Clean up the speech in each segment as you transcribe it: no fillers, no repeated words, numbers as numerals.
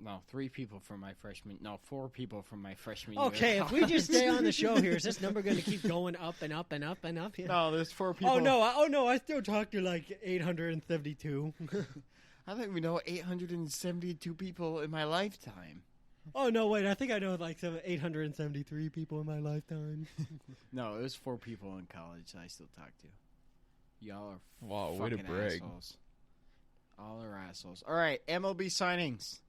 No, 3 people from my freshman. No, 4 people from my freshman year. Okay, if we just stay on the show here, is this number going to keep going up and up and up and up? Yeah. No, there's 4 people. Oh no, I still talk to like 872. I think we know 872 people in my lifetime. Oh no, wait, I think I know like 873 people in my lifetime. No, it was 4 people in college that I still talk to. Y'all are way to fucking brag. assholes. All are assholes. All right, MLB signings.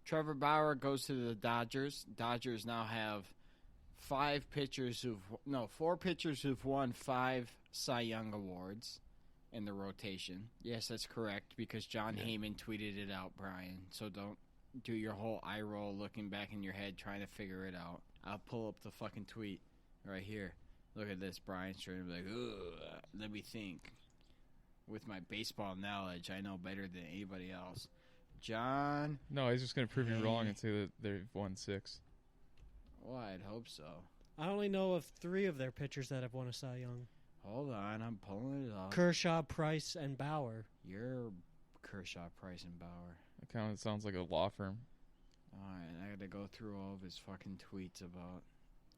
Trevor Bauer goes to the Dodgers. Dodgers now have 4 pitchers who've won 5 Cy Young awards in the rotation. Yes, that's correct because John Heyman tweeted it out, Brian. So don't do your whole eye roll looking back in your head trying to figure it out. I'll pull up the fucking tweet right here. Look at this, Brian's trying to be like, ugh, let me think. With my baseball knowledge, I know better than anybody else. John. No, he's just going to prove you wrong and say that they've won 6. Well, I'd hope so. I only know of 3 of their pitchers that have won a Cy Young. Hold on, I'm pulling it up. Kershaw, Price, and Bauer. You're Kershaw, Price, and Bauer. That kind of sounds like a law firm. All right, I got to go through all of his fucking tweets about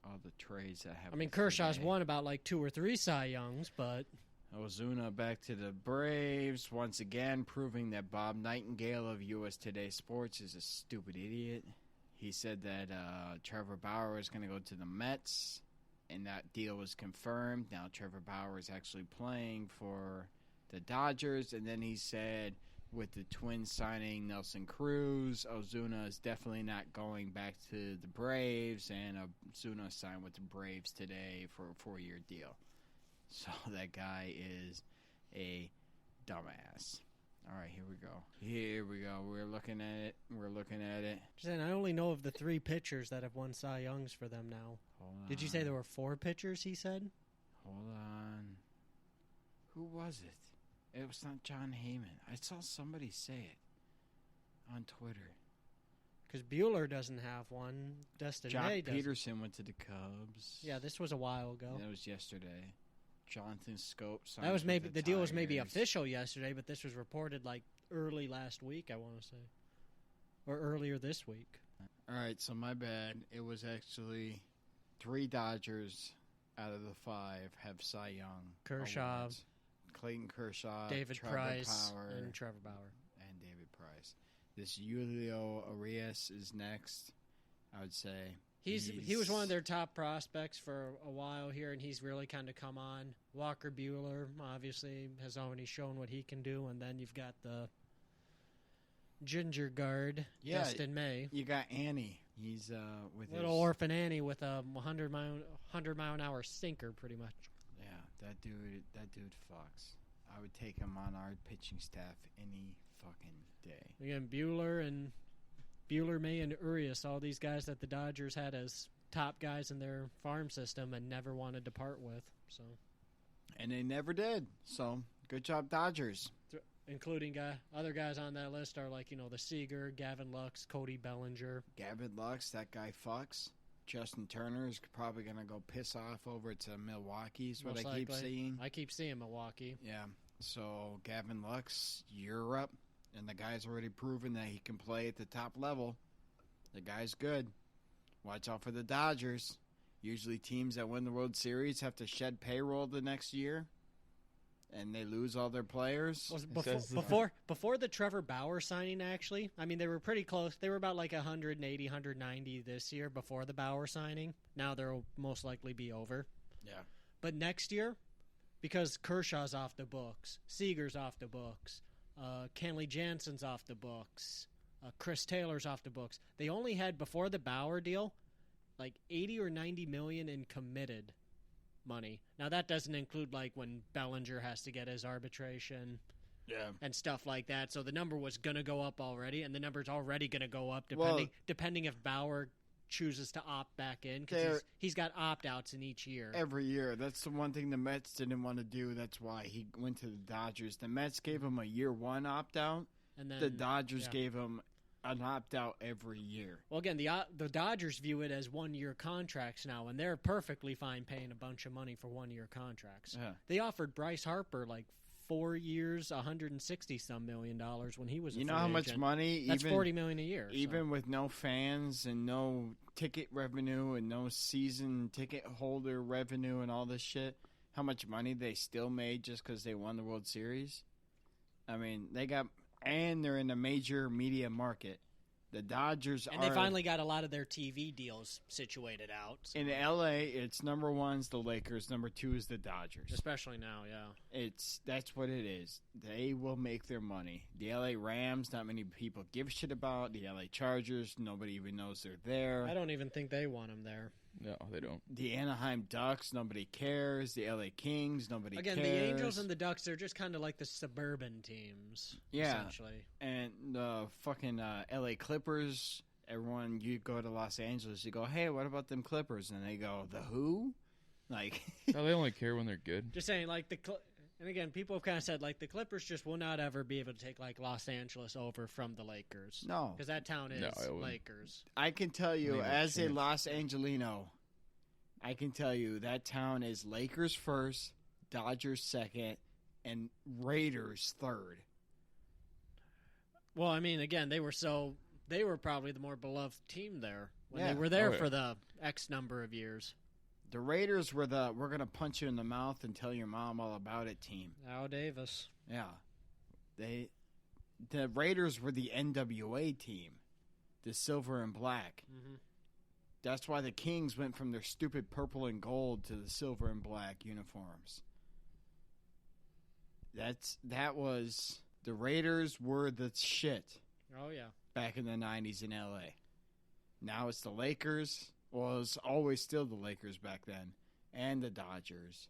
all the trades that have. I mean, Kershaw's won about like 2 or 3 Cy Youngs, but Ozuna back to the Braves once again, proving that Bob Nightingale of U.S. Today Sports is a stupid idiot. He said that Trevor Bauer is going to go to the Mets, and that deal was confirmed. Now Trevor Bauer is actually playing for the Dodgers, and then he said with the Twins signing Nelson Cruz, Ozuna is definitely not going back to the Braves, and Ozuna signed with the Braves today for a 4-year deal. So that guy is a dumbass. All right, here we go. We're looking at it. And I only know of the 3 pitchers that have won Cy Youngs for them now. Hold on. Did you say there were 4 pitchers, he said? Hold on. Who was it? It was not John Heyman. I saw somebody say it on Twitter. Because Bueller doesn't have one. Dustin May doesn't. Jock Peterson went to the Cubs. Yeah, this was a while ago. That was yesterday. Jonathan Scope signed. That was maybe the deal was maybe Tigers. official yesterday, but this was reported like early last week, I want to say, or earlier this week. All right, so my bad. It was actually 3 Dodgers out of the 5 have Cy Young. Kershaw, awards. Clayton Kershaw, David Trevor Price, Bauer, and Trevor Bauer. and David Price. This Julio Arias is next, I would say. He was one of their top prospects for a while here, and he's really kind of come on. Walker Bueller, obviously, has already shown what he can do, and then you've got the ginger guard, Dustin May. You got Annie. He's with little orphan Annie with a 100-mile-an-hour sinker, pretty much. Yeah, that dude fucks. I would take him on our pitching staff any fucking day. Again, Bueller, May, and Urias, all these guys that the Dodgers had as top guys in their farm system and never wanted to part with. So, and they never did. So, good job, Dodgers. Including other guys on that list are like, the Seager, Gavin Lux, Cody Bellinger. Gavin Lux, that guy fucks. Justin Turner is probably going to go piss off over to Milwaukee is what I keep seeing. I keep seeing Milwaukee. Yeah. So, Gavin Lux, you're up. And the guy's already proven that he can play at the top level. The guy's good. Watch out for the Dodgers. Usually teams that win the World Series have to shed payroll the next year. And they lose all their players. Before the Trevor Bauer signing, actually, I mean, they were pretty close. They were about like 180, 190 this year before the Bauer signing. Now they'll most likely be over. Yeah. But next year, because Kershaw's off the books, Seager's off the books, Kenley Jansen's off the books, Chris Taylor's off the books. They only had, before the Bauer deal, like 80 or 90 million in committed money. Now that doesn't include like when Bellinger has to get his arbitration and stuff like that. So the number was going to go up already, and the number's already going to go up depending if Bauer chooses to opt back in, because he's got opt-outs in each year. Every year. That's the one thing the Mets didn't want to do. That's why he went to the Dodgers. The Mets gave him a year 1 opt-out. And then the Dodgers gave him an opt-out every year. Well, again, the Dodgers view it as 1-year contracts now, and they're perfectly fine paying a bunch of money for 1-year contracts. Yeah. They offered Bryce Harper like 4 years, $160-some million when he was a You know free how much agent. money? That's even, $40 million a year. Even with no fans and no ticket revenue and no season ticket holder revenue and all this shit, how much money they still made just because they won the World Series? I mean, they're in a major media market. The Dodgers and they finally got a lot of their TV deals situated out. So. In L.A., it's number one's the Lakers, number two is the Dodgers. Especially now, yeah. That's what it is. They will make their money. The L.A. Rams, not many people give a shit about. The L.A. Chargers, nobody even knows they're there. I don't even think they want them there. No, they don't. The Anaheim Ducks, nobody cares. The L.A. Kings, nobody cares. Again, the Angels and the Ducks, they're just kind of like the suburban teams, essentially. And the fucking L.A. Clippers, everyone, you go to Los Angeles, you go, hey, what about them Clippers? And they go, the who? Like, No, they only care when they're good. Just saying, like, and again, people have kind of said, like, the Clippers just will not ever be able to take, like, Los Angeles over from the Lakers. No. Because that town is No, Lakers. I can tell you, Leave it as a chance. Los Angelino, I can tell you that town is Lakers first, Dodgers second, and Raiders third. Well, I mean, again, they were probably the more beloved team there when Yeah. they were there Oh, yeah. for the X number of years. The Raiders were we're going to punch you in the mouth and tell your mom all about it team. Al Davis. Yeah. The Raiders were the NWA team, the silver and black. Mm-hmm. That's why the Kings went from their stupid purple and gold to the silver and black uniforms. The Raiders were the shit Oh, yeah. back in the 90s in LA. Now it's the Lakers. Well, it's always still the Lakers back then, and the Dodgers.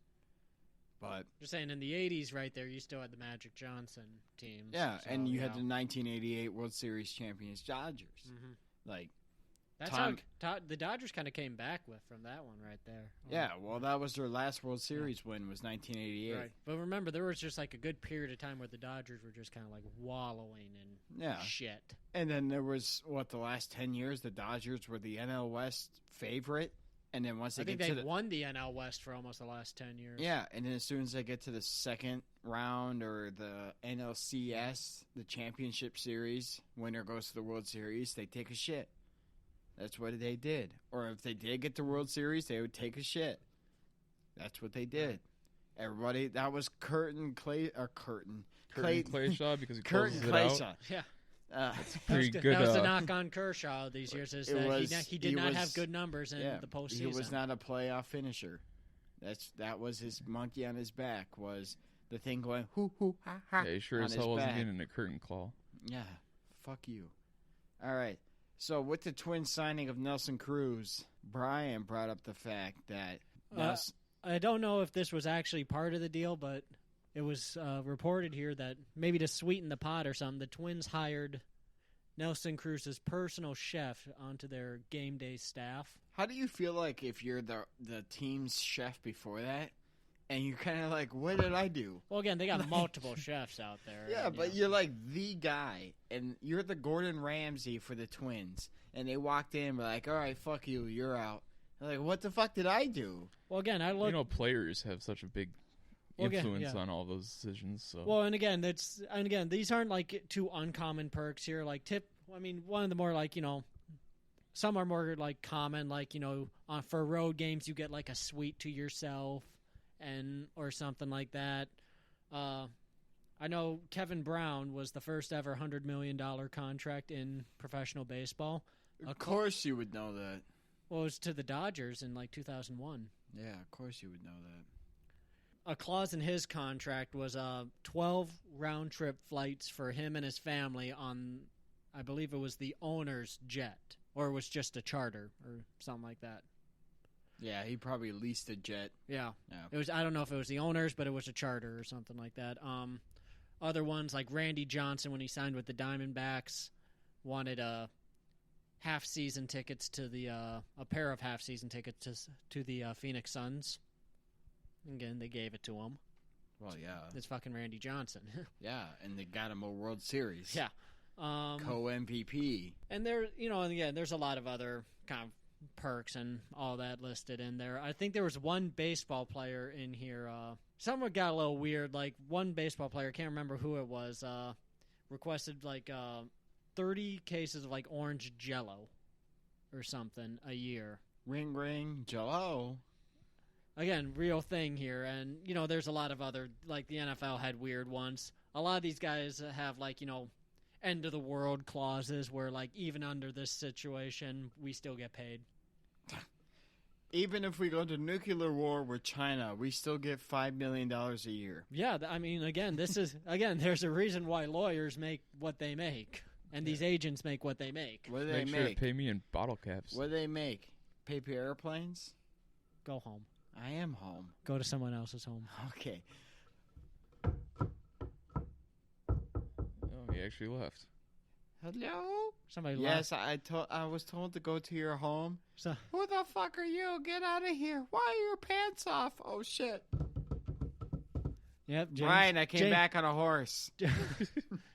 But Just saying, in the 80s right there, you still had the Magic Johnson teams. yeah, so, and you had the 1988 World Series champions Dodgers. Mhm. Like, That's Tom- how the Dodgers kind of came back from that one right there. yeah, well, that was their last World Series win was 1988. Right. But remember, there was just like a good period of time where the Dodgers were just kind of like wallowing in Yeah. shit. And then there was, the last 10 years, the Dodgers were the NL West favorite. And then once they I think get to they've won the NL West for almost the last 10 years. Yeah, and then as soon as they get to the second round or the NLCS, the championship series, winner goes to the World Series, they take a shit. That's what they did. Or if they did get the World Series, they would take a shit. That's what they did. Everybody, that was Curtin Curtin Clayshaw because he Curtin closes it out. Clayshaw. Yeah. Pretty that was, good. That was the knock on Kershaw these years is It that was- he did not was- have good numbers in the postseason. He was not a playoff finisher. That was his monkey on his back, was the thing going, hoo, hoo, ha, ha. Yeah, he sure on as his hell wasn't back. getting a curtain claw. Yeah, fuck you. All right. So with the Twins signing of Nelson Cruz, Brian brought up the fact that I don't know if this was actually part of the deal, but it was reported here that maybe to sweeten the pot or something, the Twins hired Nelson Cruz's personal chef onto their game day staff. how do you feel like if you're the team's chef before that, and you're kind of like, what did I do? Well, again, they got multiple chefs out there. Yeah, and, but you're like the guy, and you're the Gordon Ramsay for the Twins, and they walked in and were like, all right, fuck you, you're out. They're like, what the fuck did I do? Well, again, I look. Players have such a big Well, again, influence yeah. on all those decisions. So Well, and again, these aren't like two uncommon perks here. Like one of the more like some are more like common. Like for road games, you get like a suite to yourself, or something like that. I know Kevin Brown was the first ever $100 million contract in professional baseball. Of course you would know that. Well, it was to the Dodgers in like 2001. Yeah, of course you would know that. A clause in his contract was 12 round-trip flights for him and his family on, I believe it was the owner's jet, or it was just a charter or something like that. Yeah, he probably leased a jet. Yeah. Yeah. It was. I don't know if it was the owners, but it was a charter or something like that. Other ones like Randy Johnson when he signed with the Diamondbacks wanted half-season tickets to a pair of half-season tickets to the Phoenix Suns. Again, they gave it to him. Well, yeah. It's fucking Randy Johnson. Yeah, and they got him a World Series. Yeah. Co-MVP. And there, and again, there's a lot of other kind of perks and all that listed in there. I think there was one baseball player in here, Someone got a little weird. Like, one baseball player, can't remember who it was, requested, 30 cases of, orange Jello or something a year. Ring, ring, Jello. Again, real thing here. And, there's a lot of other, the NFL had weird ones. A lot of these guys have, end of the world clauses where, even under this situation, we still get paid. Even if we go to nuclear war with China, we still get $5 million a year. Yeah, again, there's a reason why lawyers make what they make, and these agents make what they make. What do they Make sure to make? pay me in bottle caps. What do they make? Paper airplanes? Go home. I am home. Go to someone else's home. Okay. Oh, he actually left. Hello? Somebody Yes, left. I was told to go to your home. So, Who the fuck are you? Get out of here. Why are your pants off? Oh, shit. yep, James, Brian, I came back on a horse.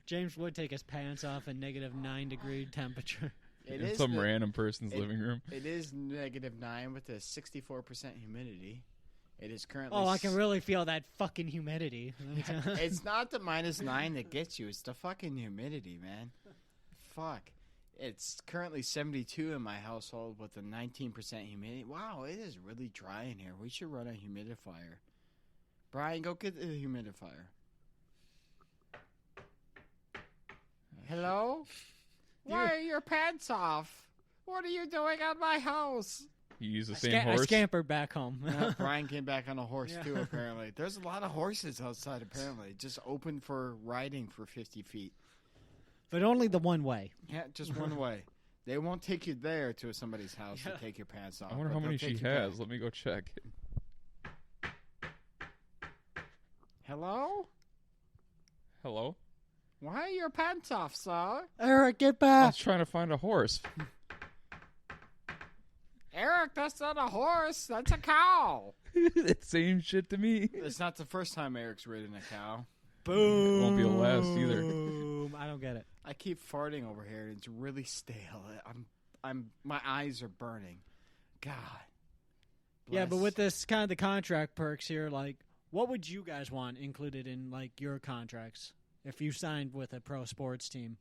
James would take his pants off in negative 9-degree temperature. It In is some the- random person's living room. It is -9 with a 64% humidity. It is currently. Oh, I can really feel that fucking humidity. It's not the -9 that gets you. It's the fucking humidity, man. Fuck. It's currently 72 in my household with a 19% humidity. Wow, it is really dry in here. We should run a humidifier. Brian, go get the humidifier. Hello? Why are your pants off? What are you doing at my house? You use the I same horse. scampered back home. Brian came back on a horse Yeah. too, apparently. There's a lot of horses outside, apparently. Just open for riding for 50 feet. But only the one way. Yeah, just one way. They won't take you there to somebody's house to take your pants off. I wonder but how they'll many she take you has. back. Let me go check. Hello? Hello? Why are your pants off, sir? Eric, get I back. was trying to find a horse. Eric, that's not a horse. That's a cow. It's saying shit to me. It's not the first time Eric's ridden a cow. It won't be the last either. Boom. I don't get it. I keep farting over here, and it's really stale. My eyes are burning. God. Yeah, but Bless. with this kind of the contract perks here, what would you guys want included in your contracts if you signed with a pro sports team?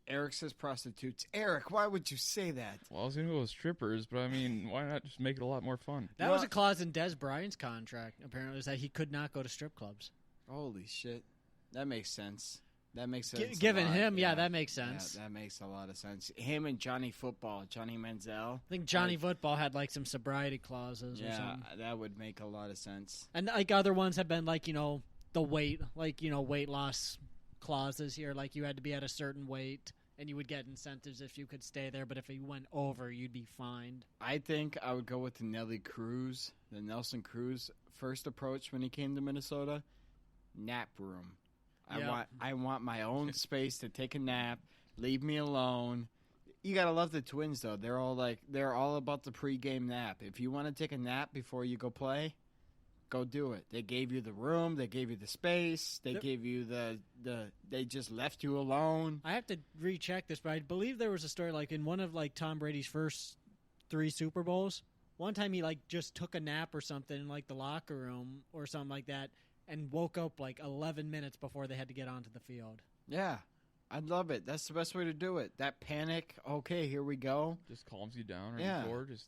Eric says prostitutes. Eric, why would you say that? Well, I was going to go with strippers, but I mean, why not just make it a lot more fun? That Well- was a clause in Des Bryant's contract, apparently, is that he could not go to strip clubs. Holy shit. That makes sense. That makes sense. a Given lot, him, yeah, that makes sense. Yeah, that makes a lot of sense. Him and Johnny Football, Johnny Manziel. I think Johnny Football had some sobriety clauses or Yeah, something. that would make a lot of sense. And other ones have been the weight, weight loss clauses here. You had to be at a certain weight and you would get incentives if you could stay there, but if you went over, you'd be fined. I think I would go with the Nelson Cruz first approach when he came to Minnesota. Nap room. Yeah. I want my own space to take a nap. Leave me alone. You gotta love the Twins though. They're all about the pregame nap. If you want to take a nap before you go play, go do it. They gave you the room. They gave you the space. They gave you they just left you alone. I have to recheck this, but I believe there was a story in one of Tom Brady's first 3 Super Bowls. One time he just took a nap or something in the locker room or something like that, and woke up 11 minutes before they had to get onto the field. Yeah, I love it. That's the best way to do it. That panic. Okay, here we go. Just calms you down right Yeah. before. Just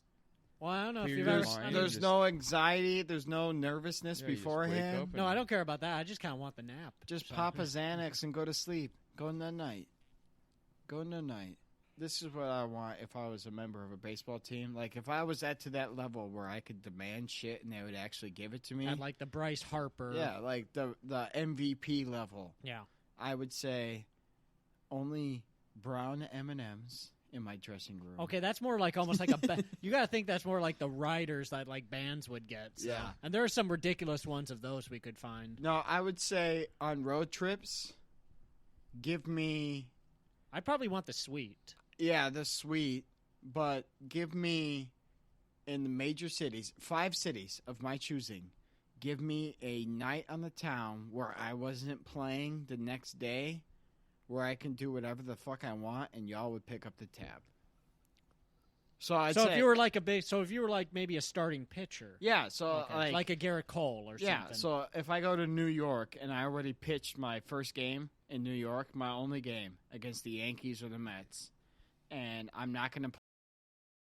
Well, I don't know if Clear you've your ever. mind. I mean, There's just- no anxiety. There's no nervousness Yeah, you just wake beforehand. up no, I don't care about that. I just kind of want the nap. Just So- pop a Xanax and go to sleep. Go in the night. Go in the night. This is what I want if I was a member of a baseball team. If I was to that level where I could demand shit and they would actually give it to me. At the Bryce Harper. Yeah, the MVP level. Yeah. I would say only brown M&Ms in my dressing room. Okay, that's more almost a. You got to think that's more the riders that bands would get. So. Yeah. And there are some ridiculous ones of those we could find. No, I would say on road trips, give me. I'd probably want the suite. Yeah, the suite, but give me in the major cities, 5 cities of my choosing, give me a night on the town where I wasn't playing the next day, where I can do whatever the fuck I want, and y'all would pick up the tab. So I'd So say, if you were like maybe a starting pitcher, yeah. So okay, like a Garrett Cole or yeah. something. So if I go to New York and I already pitched my first game in New York, my only game against the Yankees or the Mets, and I'm not going to